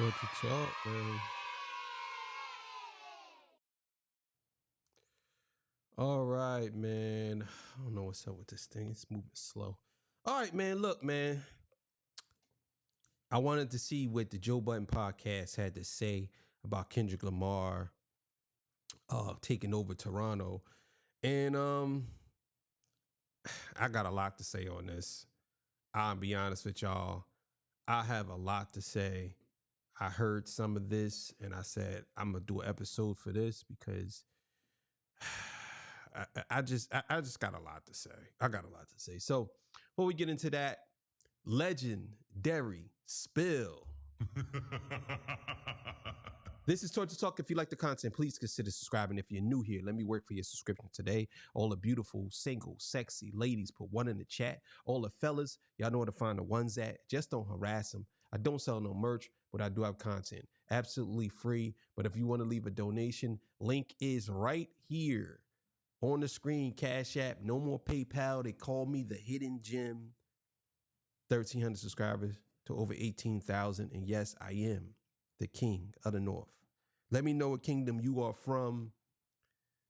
What you talk, man? All right, man. I don't know what's up with this thing. It's moving slow. All right, man. Look, man. I wanted to see what the Joe Budden podcast had to say about Kendrick Lamar taking over Toronto. And I got a lot to say on this. I'll be honest with y'all. I have a lot to say. I heard some of this and I said, I'm going to do an episode for this because I just got a lot to say. I got a lot to say. So before we get into that, legendary spill. This is Torture Talk. If you like the content, please consider subscribing. If you're new here, let me work for your subscription today. All the beautiful, single, sexy ladies, put one in the chat. All the fellas, y'all know where to find the ones at. Just don't harass them. I don't sell no merch, but I do have content. Absolutely free. But if you want to leave a donation, link is right here on the screen. Cash App, no more PayPal. They call me the hidden gem. 1,300 subscribers to over 18,000. And yes, I am the king of the North. Let me know what kingdom you are from.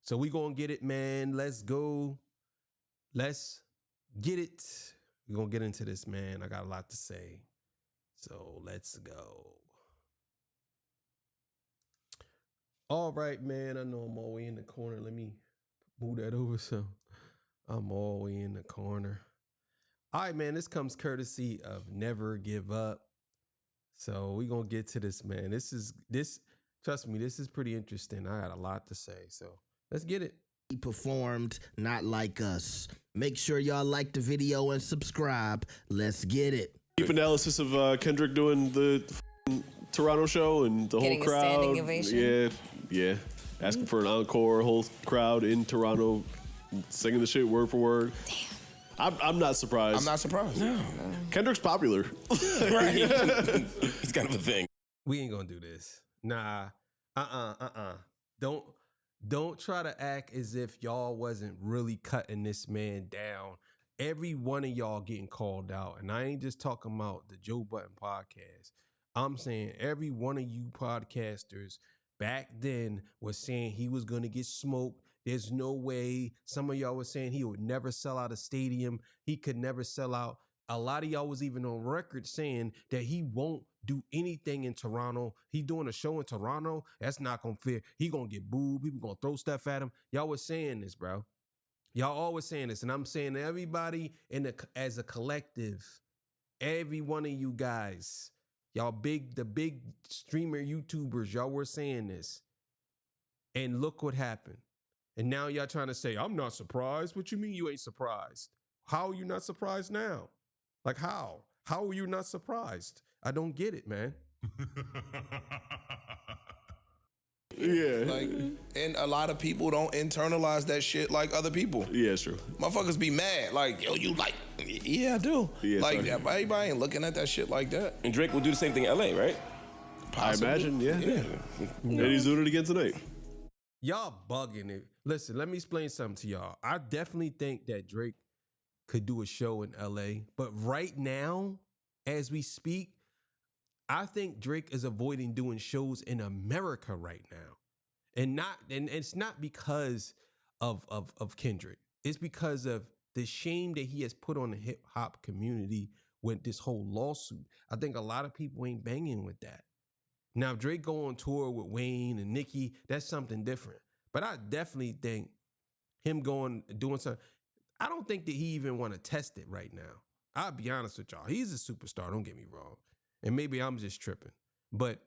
So we gonna get it, man. Let's go. Let's get it. We're gonna get into this, man. I got a lot to say. So let's go. All right, man. I know I'm all the way in the corner. Let me move that over so I'm all the way in the corner. All right, man. This comes courtesy of Never Give Up. So we're going to get to this, man. Trust me, this is pretty interesting. I got a lot to say. So let's get it. He performed Not Like Us. Make sure y'all like the video and subscribe. Let's get it. Deep analysis of Kendrick doing the Toronto show and the Getting whole crowd. a standing ovation. Yeah. Asking for an encore, whole crowd in Toronto, singing the shit word for word. Damn. I'm not surprised. I'm not surprised. No. Kendrick's popular. Right. He's kind of a thing. We ain't gonna do this. Nah. Don't try to act as if y'all wasn't really cutting this man down. Every one of y'all getting called out. And I ain't just talking about the Joe Budden podcast. I'm saying every one of you podcasters back then was saying he was gonna get smoked. There's no way. Some of y'all was saying he would never sell out a stadium. He could never sell out. A lot of y'all was even on record saying that he won't do anything in Toronto. He doing a show in Toronto. That's not going to fit. He going to get booed. People going to throw stuff at him. Y'all was saying this, bro. Y'all always saying this. And I'm saying to everybody as a collective, every one of you guys, y'all the big streamer YouTubers, y'all were saying this. And look what happened. And now y'all trying to say, I'm not surprised. What you mean you ain't surprised? How are you not surprised now? Like how? How are you not surprised? I don't get it, man. Yeah. Like, and a lot of people don't internalize that shit like other people. Yeah, it's true. Motherfuckers be mad. Like, yo, you like, yeah, I do. Yeah, like, sorry. everybody ain't looking at that shit like that. And Drake will do the same thing in LA, right? I Possibly. imagine, yeah. No. And he's doing it again tonight. Y'all bugging it. Listen, let me explain something to y'all. I definitely think that Drake could do a show in LA. But right now, as we speak, I think Drake is avoiding doing shows in America right now. And it's not because of Kendrick. It's because of the shame that he has put on the hip hop community with this whole lawsuit. I think a lot of people ain't banging with that. Now, if Drake go on tour with Wayne and Nicki, that's something different. But I definitely think him doing something, I don't think that he even want to test it right now. I'll be honest with y'all. He's a superstar, don't get me wrong. And maybe I'm just tripping. But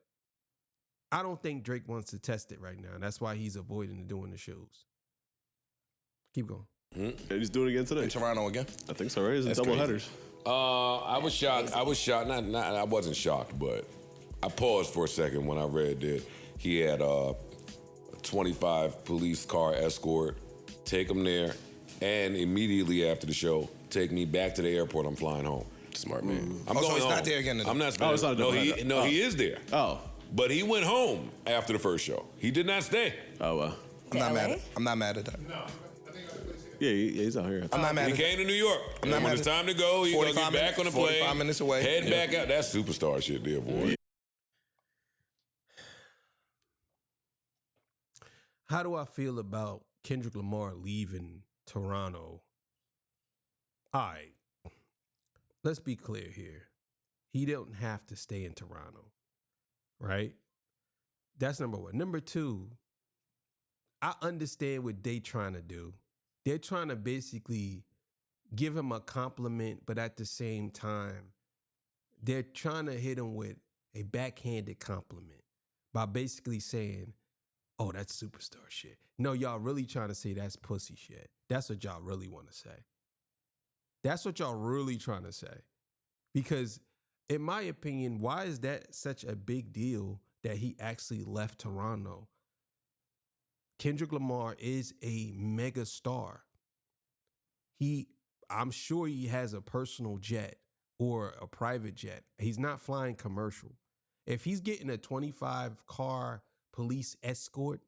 I don't think Drake wants to test it right now. That's why he's avoiding doing the shows. Keep going. And he's doing it again tonight. In Toronto again? I think so, right? It's That's double crazy. headers. I was shocked. I wasn't shocked, but I paused for a second when I read that he had a 25 police car escort, take him there, and immediately after the show, take me back to the airport. I'm flying home. Smart man. I'm so going he's home. not there again today? I'm not. Oh, it's not a double header. He is there. Oh. But he went home after the first show. He did not stay. Oh, well. I'm not LA? mad. I'm not mad at that. Yeah, he's out here. I'm not mad He at came to New York. I'm not And when mad it's at- time to go, he's gonna 45 get back on the plane. 45 minutes away. Head back out. That's superstar shit there, boy. How do I feel about Kendrick Lamar leaving Toronto? All right, let's be clear here. He don't have to stay in Toronto, right? That's number one. Number two, I understand what they trying to do. They're trying to basically give him a compliment, but at the same time, they're trying to hit him with a backhanded compliment by basically saying, oh, that's superstar shit. No, y'all really trying to say that's pussy shit. That's what y'all really want to say. That's what y'all really trying to say. Because in my opinion, why is that such a big deal that he actually left Toronto? Kendrick Lamar is a mega star. I'm sure he has a personal jet or a private jet. He's not flying commercial. If he's getting a 25 car police escort,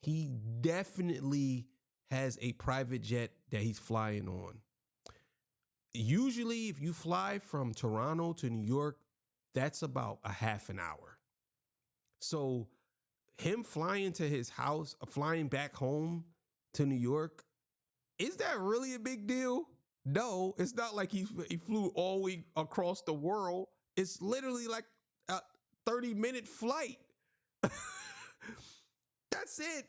he definitely has a private jet that he's flying on. Usually, if you fly from Toronto to New York, that's about a half an hour. So him flying to his house, flying back home to New York, is that really a big deal? No, it's not like he flew all the way across the world. It's literally like a 30-minute flight. That's it.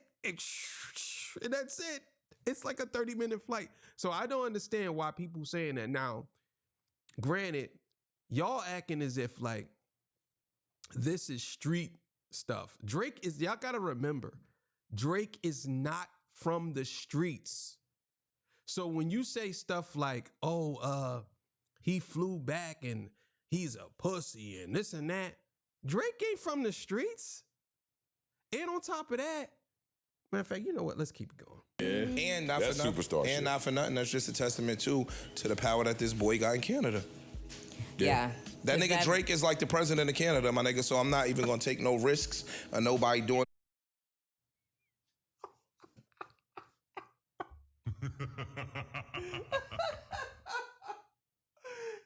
And that's it. It's like a 30-minute flight. So I don't understand why people saying that. Now, granted, y'all acting as if like this is street stuff. Y'all gotta remember, Drake is not from the streets. So when you say stuff like, oh, he flew back and he's a pussy and this and that, Drake ain't from the streets. And on top of that, matter of fact, you know what? Let's keep it going. Yeah. And not That's for nothing. superstar shit. And not for nothing. That's just a testament too to the power that this boy got in Canada. Yeah. That nigga Drake is like the president of Canada, my nigga. So I'm not even gonna take no risks of nobody doing.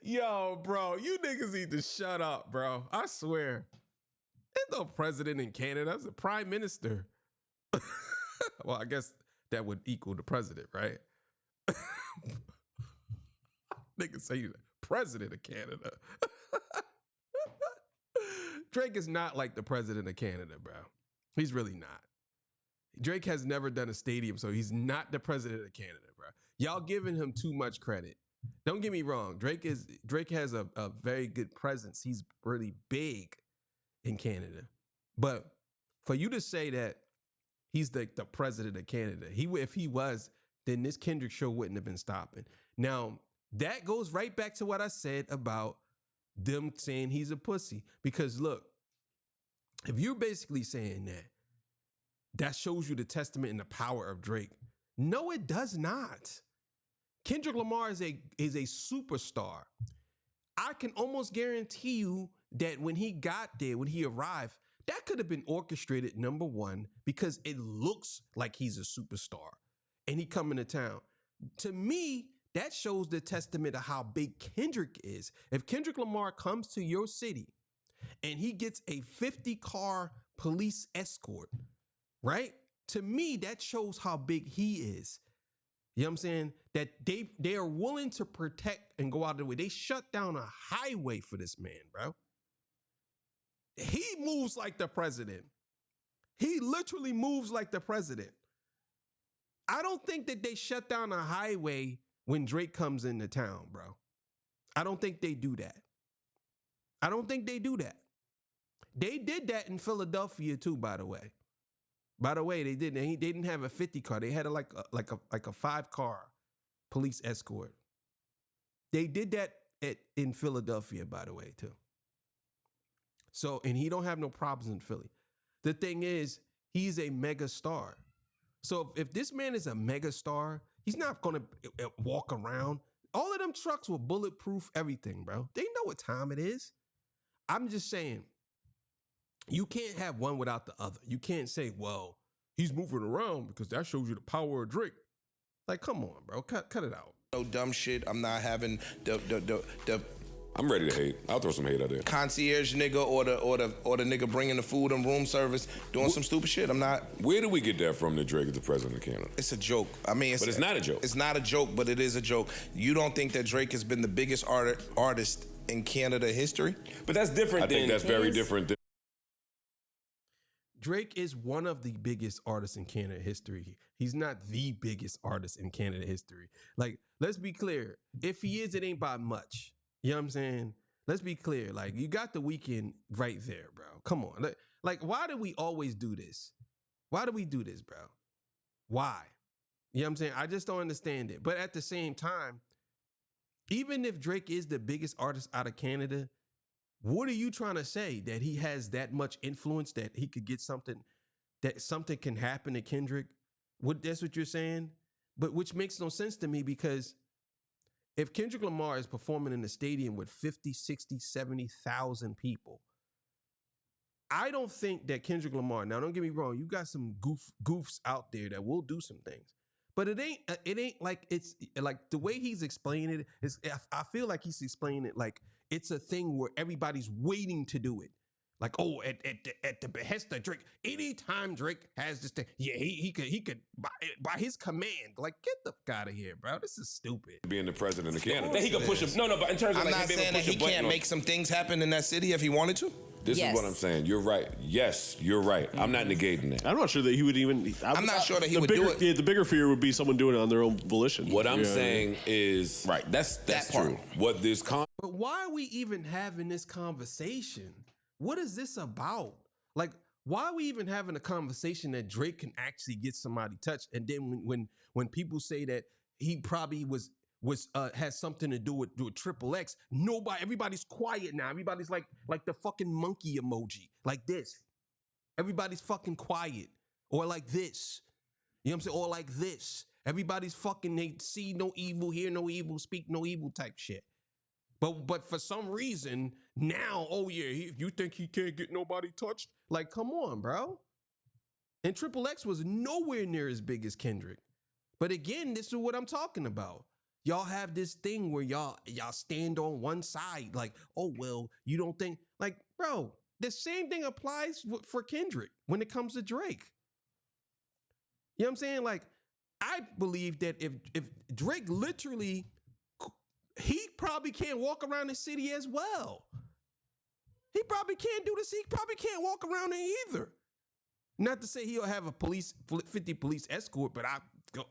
Yo, bro, you niggas need to shut up, bro. I swear. There's no president in Canada. It's a prime minister. Well, I guess that would equal the president, right? Niggas say you're the president of Canada. Drake is not like the president of Canada, bro. He's really not. Drake has never done a stadium, so he's not the president of Canada, bro. Y'all giving him too much credit. Don't get me wrong. Drake has a very good presence. He's really big in Canada. But for you to say that he's the president of Canada, if he was, then this Kendrick show wouldn't have been stopping. Now, that goes right back to what I said about them saying he's a pussy. Because look, if you're basically saying that shows you the testament and the power of Drake. No, it does not. Kendrick Lamar is a superstar. I can almost guarantee you that when he got there, when he arrived, that could have been orchestrated, number one, because it looks like he's a superstar and he coming to town. To me, that shows the testament of how big Kendrick is. If Kendrick Lamar comes to your city and he gets a 50-car police escort, right? To me, that shows how big he is. You know what I'm saying? That they are willing to protect and go out of the way. They shut down a highway for this man, bro. He moves like the president. He literally moves like the president. I don't think that they shut down a highway when Drake comes into town, bro. I don't think they do that. I don't think they do that. They did that in Philadelphia too, by the way. By the way, they didn't. They didn't have a 50 car. They had like a 5-car police escort. They did that in Philadelphia, by the way, too. So, and he don't have no problems in Philly. The thing is, he's a mega star. So if this man is a mega star, he's not going to walk around. All of them trucks were bulletproof, everything, bro. They know what time it is. I'm just saying, you can't have one without the other. You can't say, well, he's moving around because that shows you the power of Drake. Like, come on, bro. Cut it out. No dumb shit. I'm not having the I'm ready to hate. I'll throw some hate out there. Concierge nigga or the nigga bringing the food and room service doing some stupid shit. I'm not. Where do we get that from that Drake is the president of Canada? It's a joke. I mean, but it's not a joke. It's not a joke, but it is a joke. You don't think that Drake has been the biggest artist in Canada history? But that's different. I think that's very different. Drake is one of the biggest artists in Canada history. He's not the biggest artist in Canada history. Like, let's be clear. If he is, it ain't by much. You know what I'm saying? Let's be clear. Like, you got The Weeknd right there, bro. Come on. Like, why do we always do this? Why do we do this, bro? Why? You know what I'm saying? I just don't understand it. But at the same time, even if Drake is the biggest artist out of Canada, what are you trying to say? That he has that much influence that he could get something, that something can happen to Kendrick? That's what you're saying? But which makes no sense to me, because if Kendrick Lamar is performing in a stadium with 50, 60, 70,000 people, I don't think that Kendrick Lamar, now don't get me wrong, you got some goofs out there that will do some things, but it ain't like, it's like the way he's explaining it is, I feel like he's explaining it like it's a thing where everybody's waiting to do it. Like, oh, at the behest of Drake, anytime Drake has this thing, yeah, he could by his command. Like, get the fuck out of here, bro. This is stupid. Being the president of Canada, then he could push a but in terms of I'm like, not saying that he can't make some things happen in that city if he wanted to. This is what I'm saying. You're right. Yes, you're right. I'm not negating that. I'm not sure that he would even. I'm not sure that he would do it. Yeah, the bigger fear would be someone doing it on their own volition. What I'm saying is right. That's true. What this But why are we even having this conversation? What is this about? Like, why are we even having a conversation that Drake can actually get somebody touched? And then when people say that he probably has something to do with Triple X, everybody's quiet now. Everybody's like the fucking monkey emoji, like this. Everybody's fucking quiet, or like this. You know what I'm saying? Or like this. Everybody's fucking, they see no evil, hear no evil, speak no evil type shit. But for some reason now, oh yeah, you think he can't get nobody touched? Like, come on, bro. And Triple X was nowhere near as big as Kendrick. But again, this is what I'm talking about. Y'all have this thing where y'all stand on one side, like, oh well, you don't think, like, bro, the same thing applies for Kendrick when it comes to Drake. You know what I'm saying? Like, I believe that if Drake literally, he probably can't walk around the city as well. He probably can't do this. He probably can't walk around there either. Not to say he'll have a 50 police escort, but I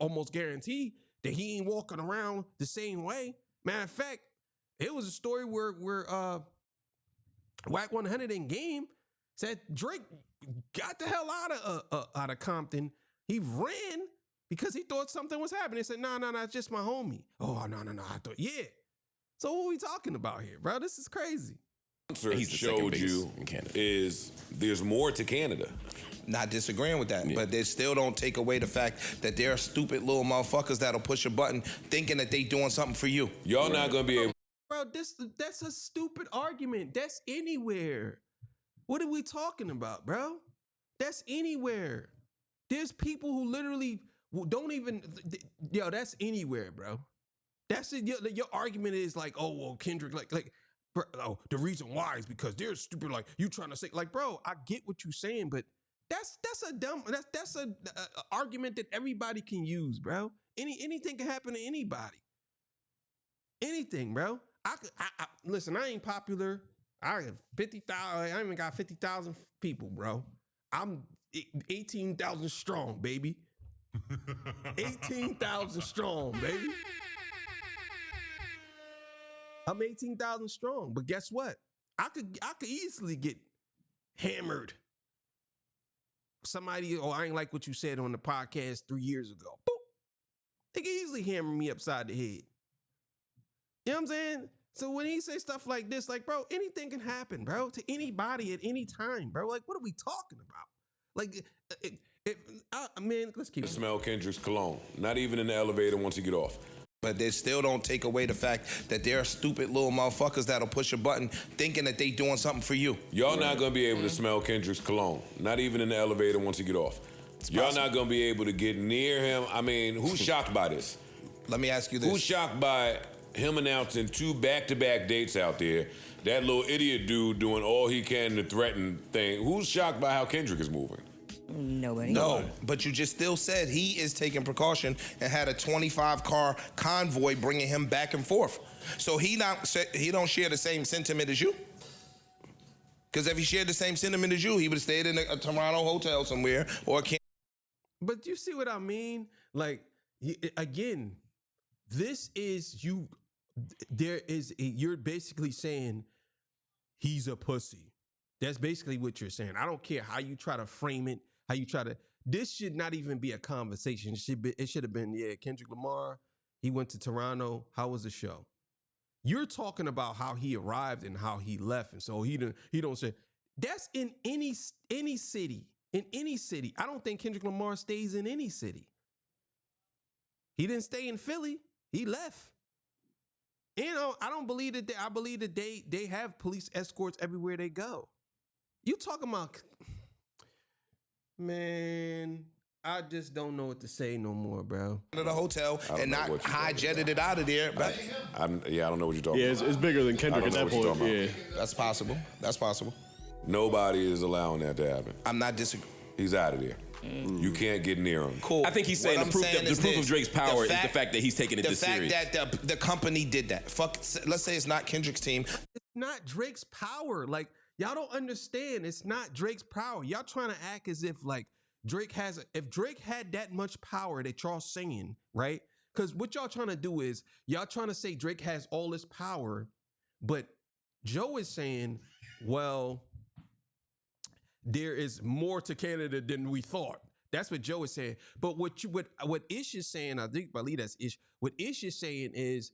almost guarantee that he ain't walking around the same way. Matter of fact, it was a story where Wack 100 in Game said Drake got the hell out of Compton. He ran because he thought something was happening. They said, no, it's just my homie. Oh, no, I thought, yeah. So what are we talking about here, bro? This is crazy. He's showed you in Canada. Is there's more to Canada. Not disagreeing with that, but they still don't take away the fact that there are stupid little motherfuckers that'll push a button thinking that they doing something for you. Y'all not gonna be able. Bro, that's a stupid argument. That's anywhere. What are we talking about, bro? That's anywhere. There's people who literally don't even, that's anywhere, bro. That's it. Your argument is like, oh, well, Kendrick, like, bro, oh, the reason why is because they're stupid. Like, you trying to say, like, bro, I get what you're saying, but that's a argument that everybody can use, bro. Anything can happen to anybody. Anything, bro. Listen, I ain't popular. I have 50,000. I even got 50,000 people, bro. I'm 18,000 strong, baby. 18,000 strong, baby. I'm 18,000 strong, but guess what? I could easily get hammered. Somebody, I ain't like what you said on the podcast 3 years ago. Boop. They can easily hammer me upside the head. You know what I'm saying? So when he say stuff like this, like, bro, anything can happen, bro, to anybody at any time, bro. Like, what are we talking about? Like, man, let's keep it. Smell Kendrick's cologne. Not even in the elevator once you get off. But they still don't take away the fact that there are stupid little motherfuckers that'll push a button thinking that they doing something for you. Y'all not gonna be able to smell Kendrick's cologne. Not even in the elevator once you get off. Y'all not gonna be able to get near him. I mean, who's shocked by this? Let me ask you this. Who's shocked by him announcing 2 back-to-back dates out there, that little idiot dude doing all he can to threaten thing. Who's shocked by how Kendrick is moving? Nobody. No, but you just still said he is taking precaution and had a 25-car convoy bringing him back and forth. So he don't share the same sentiment as you. Because if he shared the same sentiment as you, he would have stayed in a Toronto hotel somewhere or a But you see what I mean? Like, again, this is you. You're basically saying he's a pussy. That's basically what you're saying. I don't care how you try to frame it, how you try to. This should not even be a conversation. It should have been, yeah, Kendrick Lamar. He went to Toronto. How was the show? You're talking about how he arrived and how he left, and so he don't say that's in any city. In any city, I don't think Kendrick Lamar stays in any city. He didn't stay in Philly. He left. You know, I don't believe that. I believe that they have police escorts everywhere they go. You talking about, man? I just don't know what to say no more, bro. To the hotel and not high-jetted it out of there. But I don't know what you're talking about. Yeah, it's bigger than Kendrick at that point. Yeah, that's possible. That's possible. Nobody is allowing that to happen. I'm not disagreeing. He's out of there. You can't get near him. Cool. I think he's saying the proof of Drake's power is the fact that he's taking it this serious. The fact that the company did that. Let's say it's not Kendrick's team. It's not Drake's power. Like, y'all don't understand. It's not Drake's power. Y'all trying to act as if like Drake if Drake had that much power that y'all saying, right? Because what y'all trying to do is y'all trying to say Drake has all this power, but Joe is saying, well, there is more to Canada than we thought. That's what Joe is saying. But what Ish is saying, I believe that's Ish. What Ish is saying is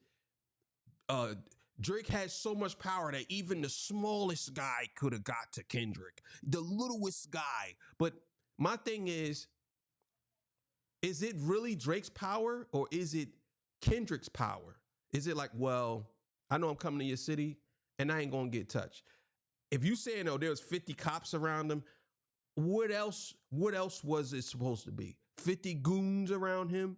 Drake has so much power that even the smallest guy could have got to Kendrick, the littlest guy. But my thing is it really Drake's power or is it Kendrick's power? Is it like, well, I know I'm coming to your city and I ain't gonna get touched. If you saying, oh, there was 50 cops around him, what else was it supposed to be? 50 goons around him?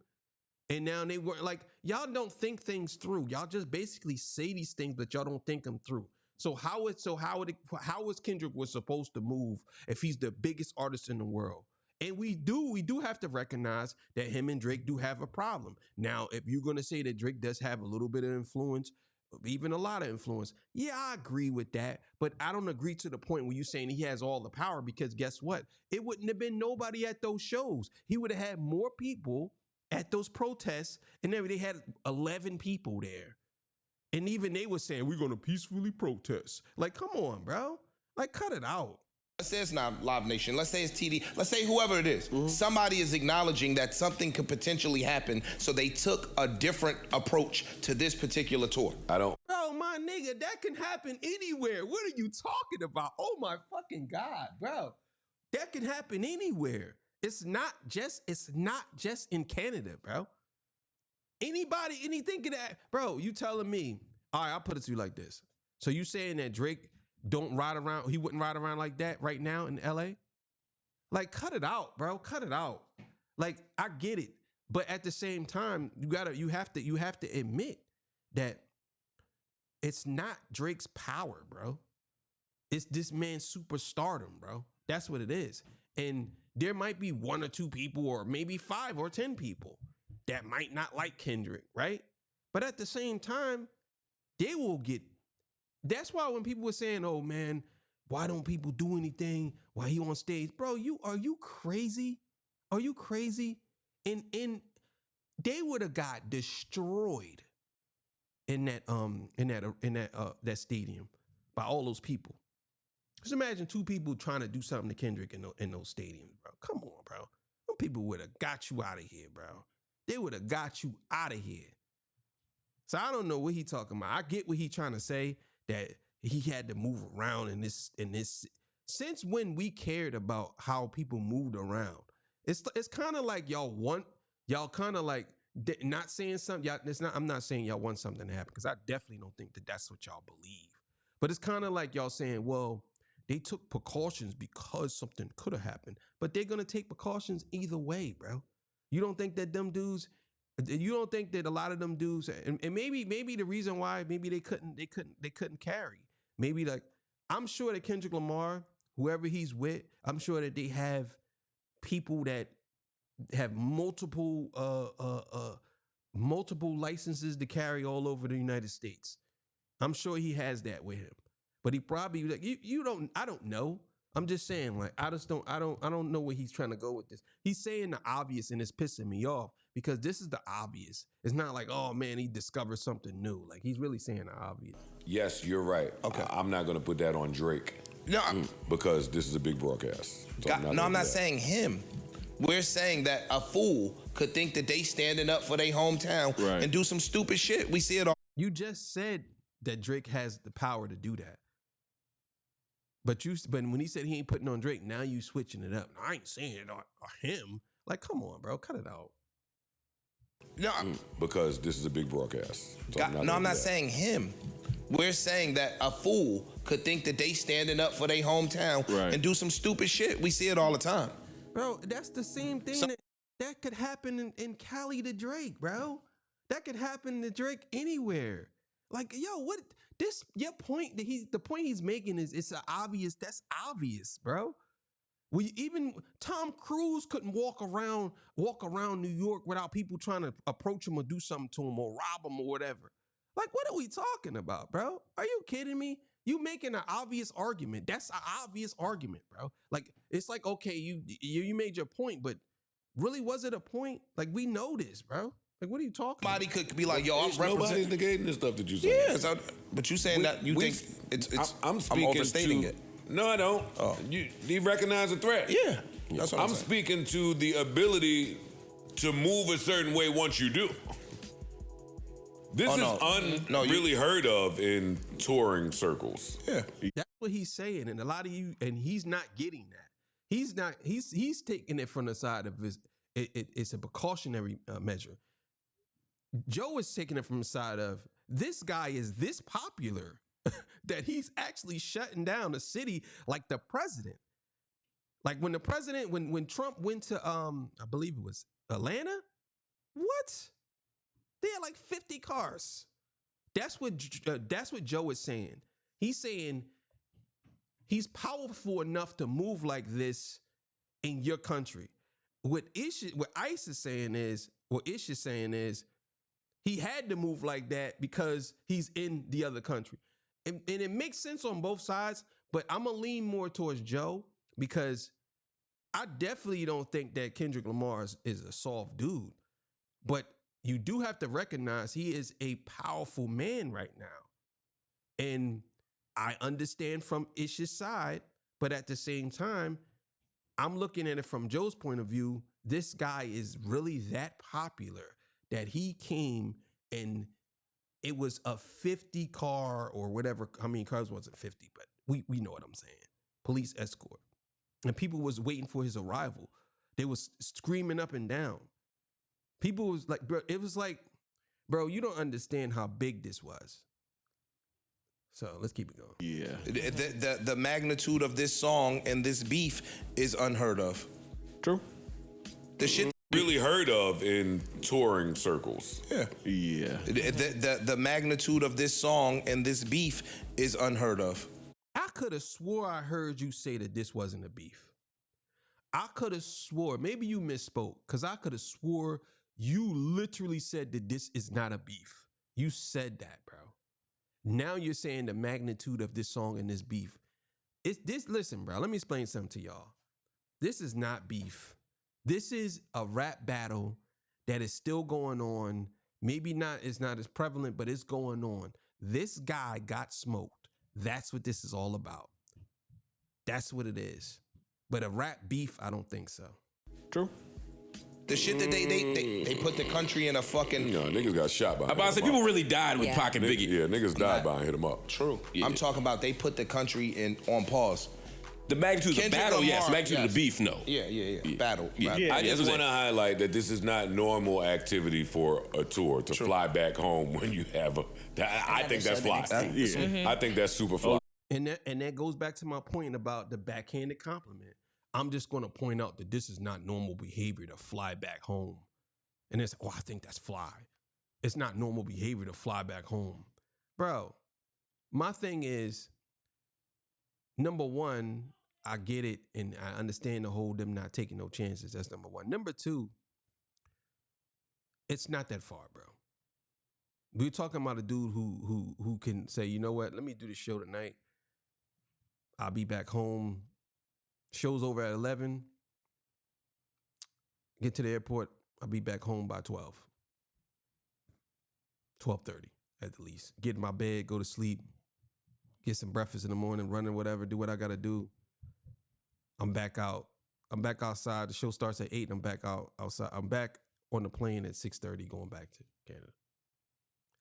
And now they weren't like, y'all don't think things through. Y'all just basically say these things, but y'all don't think them through. So how is Kendrick was supposed to move if he's the biggest artist in the world? And we do have to recognize that him and Drake do have a problem. Now, if you're going to say that Drake does have a little bit of influence, even a lot of influence, yeah, I agree with that. But I don't agree to the point where you're saying he has all the power, because guess what? It wouldn't have been nobody at those shows. He would have had more people at those protests, and they had 11 people there. And even they were saying, we're going to peacefully protest. Like, come on, bro. Like, cut it out. Let's say it's not Live Nation. Let's say it's TD. Let's say whoever it is. Mm-hmm. Somebody is acknowledging that something could potentially happen, so they took a different approach to this particular tour. Bro, my nigga, that can happen anywhere. What are you talking about? Oh, my fucking God, bro. That can happen anywhere. It's not just in Canada, bro. Anything of that, bro, you telling me, all right, I'll put it to you like this. So you saying that Drake don't ride around, he wouldn't ride around like that right now in LA? Like, cut it out, bro. Cut it out. Like, I get it. But at the same time, you have to admit that it's not Drake's power, bro. It's this man's superstardom, bro. That's what it is. And there might be 1 or 2 people, or maybe 5 or 10 people that might not like Kendrick, right? But at the same time, they will get. That's why when people were saying, "Oh man, why don't people do anything? Why he on stage, bro? Are you crazy? Are you crazy?" And they would have got destroyed in that stadium by all those people. Just imagine 2 people trying to do something to Kendrick in those stadiums, bro. Come on, bro. Them people would have got you out of here, bro. They would have got you out of here. So I don't know what he talking about. I get what he trying to say, that he had to move around in this. Since when we cared about how people moved around? It's kind of like y'all kind of like not saying something. I'm not saying y'all want something to happen, because I definitely don't think that that's what y'all believe. But it's kind of like y'all saying, well, they took precautions because something could have happened, but they're gonna take precautions either way, bro. You don't think that them dudes You don't think that a lot of them dudes, and maybe the reason why maybe they couldn't carry. Maybe like I'm sure that Kendrick Lamar, whoever he's with, I'm sure that they have people that have multiple licenses to carry all over the United States. I'm sure he has that with him. But he probably like I don't know. I'm just saying, like, I don't know where he's trying to go with this. He's saying the obvious and it's pissing me off because this is the obvious. It's not like, oh man, he discovered something new. Like he's really saying the obvious. Yes, you're right. Okay. I'm not gonna put that on Drake. No, because this is a big broadcast. So I'm not saying him. We're saying that a fool could think that they standing up for their hometown and do some stupid shit. We see it all. You just said that Drake has the power to do that. But when he said he ain't putting on Drake, now you switching it up. I ain't saying it on him. Like, come on, bro, cut it out. No, because this is a big broadcast. So I'm not saying him. We're saying that a fool could think that they standing up for their hometown and do some stupid shit. We see it all the time. Bro, that's the same thing that could happen in Cali to Drake, bro. That could happen to Drake anywhere. Like, yo, what your point that the point he's making is it's obvious. That's obvious, bro. Even Tom Cruise couldn't walk around New York without people trying to approach him or do something to him or rob him or whatever. Like, what are we talking about, bro? Are you kidding me? You making an obvious argument. That's an obvious argument, bro. Like, it's like, okay, you made your point, but really, was it a point? Like, we know this, bro. Like, what are you talking about? Somebody could be like, yo, I'm nobody's negating the stuff that you say. Yeah, but you saying that you think it's I'm overstating it. No, I don't. Oh. You recognize a threat. Yeah. That's what I'm saying. Speaking to the ability to move a certain way once you do. This is really heard of in touring circles. Yeah. That's what he's saying. And a lot of you, and he's not getting that. He's taking it from the side of his, it's a precautionary measure. Joe is taking it from the side of this guy is this popular that he's actually shutting down a city like the president. Like when the president, when Trump went to, I believe it was Atlanta. What? They had like 50 cars. That's what Joe is saying. He's saying he's powerful enough to move like this in your country. What Ice is saying is, what Ish is saying is, he had to move like that because he's in the other country. And it makes sense on both sides, but I'm going to lean more towards Joe because I definitely don't think that Kendrick Lamar is a soft dude. But you do have to recognize he is a powerful man right now. And I understand from Ish's side, but at the same time, I'm looking at it from Joe's point of view. This guy is really that popular that he came and it was a 50 car or whatever. I mean, cars wasn't 50, but we know what I'm saying. Police escort. And people was waiting for his arrival. They was screaming up and down. People was like, bro, it was like, bro, you don't understand how big this was. So let's keep it going. Yeah. The magnitude of this song and this beef is unheard of. True. The shit really heard of in touring circles. Yeah. Yeah. The magnitude of this song and this beef is unheard of. I could have swore I heard you say that this wasn't a beef. I could have swore, maybe you misspoke, because I could have swore you literally said that this is not a beef. You said that, bro. Now you're saying the magnitude of this song and this beef. Listen, bro, let me explain something to y'all. This is not beef. This is a rap battle that is still going on. Maybe it's not as prevalent, but it's going on. This guy got smoked. That's what this is all about. That's what it is. But a rap beef, I don't think so. True. The shit that they put the country in a fucking... niggas got shot by him. I'm about to say, people really died with Pac and Biggie. Yeah, niggas died by him, hit him up. True. Yeah. I'm talking about they put the country on pause. The magnitude of the battle, Lamar, yes. The magnitude of the beef, no. Yeah. Battle. I just want to highlight that this is not normal activity for a tour to fly back home when you have a... I think that's fly. I think that's super fly. And that goes back to my point about the backhanded compliment. I'm just going to point out that this is not normal behavior to fly back home. And it's, oh, I think that's fly. It's not normal behavior to fly back home. Bro, my thing is, number one, I get it and I understand the whole them not taking no chances. That's number one. Number two, it's not that far, bro. We're talking about a dude who can say, you know what, let me do the show tonight. I'll be back home. Show's over at 11. Get to the airport. I'll be back home by 12. 12:30 at the least. Get in my bed, go to sleep, get some breakfast in the morning, running, whatever, do what I gotta do. I'm back out. I'm back outside. The show starts at 8. I'm back outside. I'm back on the plane at 6:30 going back to Canada.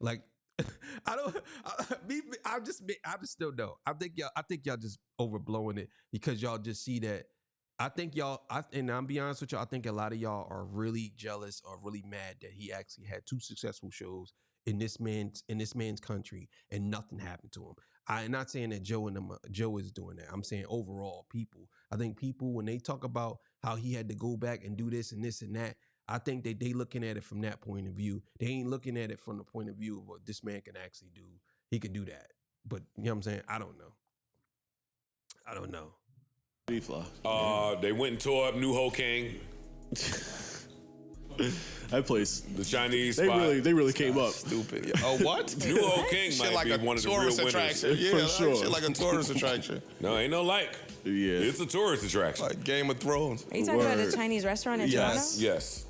Like, I just still know. I think y'all just overblowing it because y'all just see that. And I'm be honest with y'all, I think a lot of y'all are really jealous or really mad that he actually had 2 successful shows in this man's country and nothing happened to him. I'm not saying that Joe is doing that. I'm saying overall people. I think people, when they talk about how he had to go back and do this and this and that, I think that they looking at it from that point of view. They ain't looking at it from the point of view of what this man can actually do. He can do that. But you know what I'm saying? I don't know. They went and tore up New Ho King. That place, the Chinese they spot. really came up. Stupid. Oh, what? New Ho King might like be one of the real winners. Attraction. Yeah, for sure. Shit like a tourist attraction. No, ain't no like. Yeah, it's a tourist attraction. Like Game of Thrones. Are you talking about the Chinese restaurant in Toronto? Yes.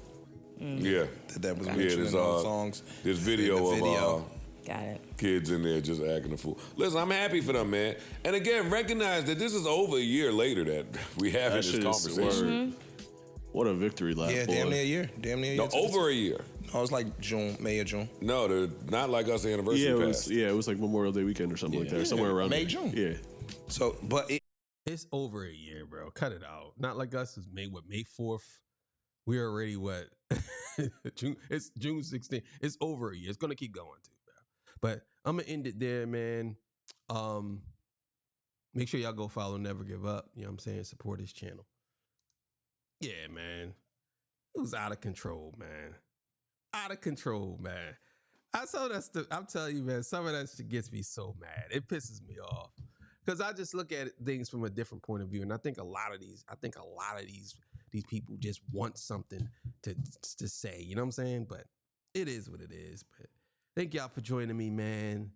Yeah. That was mentioned in those songs. There's video of Got it. Kids in there just acting a fool. Listen, I'm happy for them, man. And again, recognize that this is over a year later that we have this conversation. What a victory lap. Yeah, damn near a year. No, over a year. No, it was like May or June. No, not like us anniversary passed. It was like Memorial Day weekend or something like that. Somewhere around May, there. June. Yeah. So, but it's over a year, bro. Cut it out. Not like us. It's May 4th. We're already what? It's June 16th. It's over a year. It's gonna keep going too, bro. But I'm gonna end it there, man. Make sure y'all go follow Never Give Up. You know what I'm saying? Support his channel. Yeah, man. It was out of control, man. Out of control, man. I'm telling you, man, some of that shit gets me so mad. It pisses me off. Because I just look at things from a different point of view. And I think a lot of these people just want something to say. You know what I'm saying? But it is what it is. But thank y'all for joining me, man.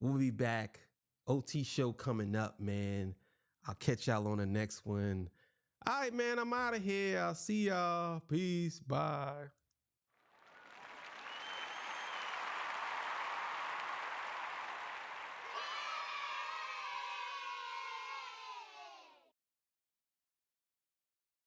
We'll be back. OT show coming up, man. I'll catch y'all on the next one. All right, man, I'm out of here. I'll see y'all. Peace. Bye.